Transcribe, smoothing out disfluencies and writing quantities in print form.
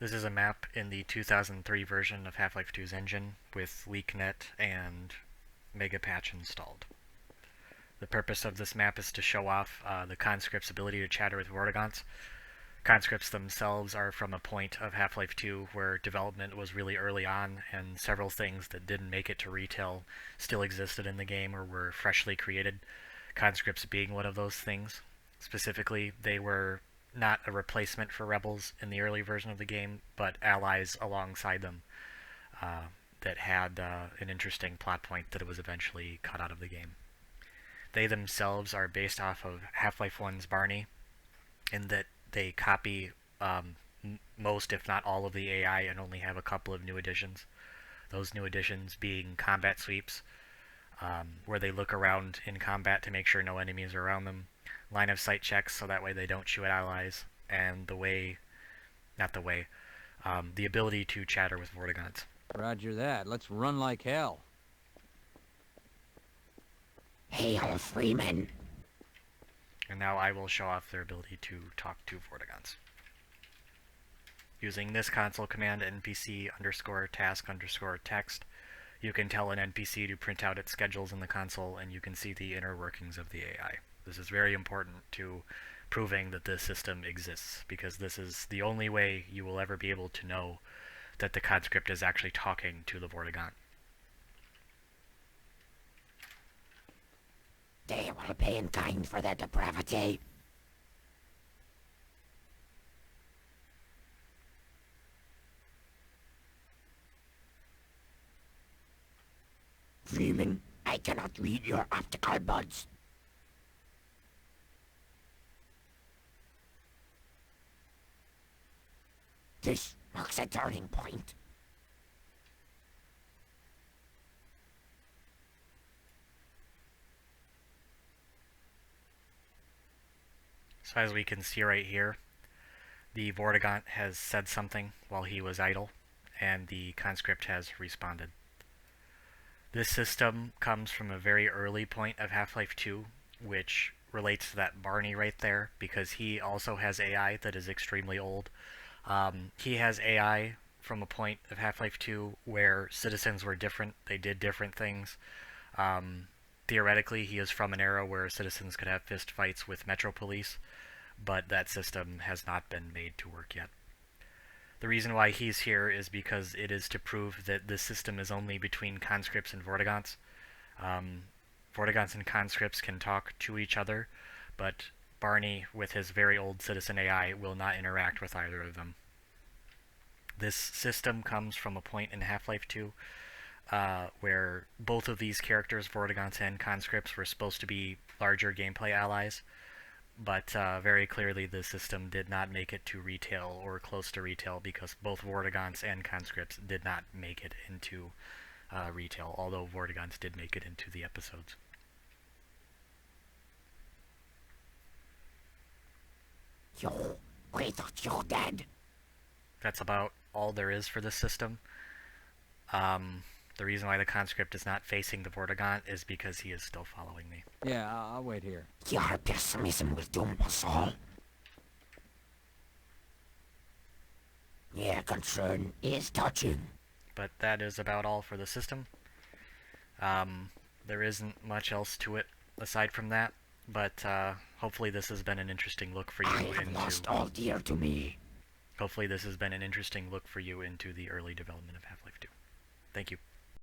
This is a map in the 2003 version of Half-Life 2's engine with LeakNet and Megapatch installed. The purpose of this map is to show off the conscripts' ability to chatter with vortigaunts. Conscripts themselves are from a point of Half-Life 2 where development was really early on, and several things that didn't make it to retail still existed in the game or were freshly created, conscripts being one of those things. Specifically, they were not a replacement for rebels in the early version of the game, but allies alongside them that had an interesting plot point that was eventually cut out of the game. They themselves are based off of Half-Life 1's Barney, in that they copy most, if not all, of the AI and only have a couple of new additions. Those new additions being combat sweeps, where they look around in combat to make sure no enemies are around them, line of sight checks so that way they don't shoot at allies, and the ability to chatter with vortigaunts. Roger that. Let's run like hell. Hail, Freeman. And now I will show off their ability to talk to vortigaunts. Using this console command, npc_task_text, you can tell an NPC to print out its schedules in the console, and you can see the inner workings of the AI. This is very important to proving that this system exists, because this is the only way you will ever be able to know that the conscript is actually talking to the vortigaunt. They will pay in kind for their depravity. Freeman, I cannot read your optical buds. This marks a turning point. So as we can see right here, the vortigaunt has said something while he was idle, and the conscript has responded. This system comes from a very early point of Half-Life 2, which relates to that Barney right there, because he also has AI that is extremely old. He has AI from a point of Half-Life 2 where citizens were different, they did different things. Theoretically, he is from an era where citizens could have fist fights with Metro Police, but that system has not been made to work yet. The reason why he's here is because it is to prove that this system is only between conscripts and vortigaunts. Vortigaunts and conscripts can talk to each other, but Barney, with his very old citizen AI, will not interact with either of them. This system comes from a point in Half-Life 2 where both of these characters, vortigaunts and conscripts, were supposed to be larger gameplay allies, but very clearly the system did not make it to retail or close to retail because both vortigaunts and conscripts did not make it into retail, although vortigaunts did make it into the episodes. We thought you're dead. That's about all there is for this system. The reason why the conscript is not facing the vortigaunt is because he is still following me. Yeah, I'll wait here. Your pessimism will doom us all. Your concern is touching. But that is about all for the system. There isn't much else to it aside from that, but hopefully this has been an interesting look for you I have lost all dear to me. Hopefully this has been an interesting look for you into the early development of Half-Life 2. Thank you.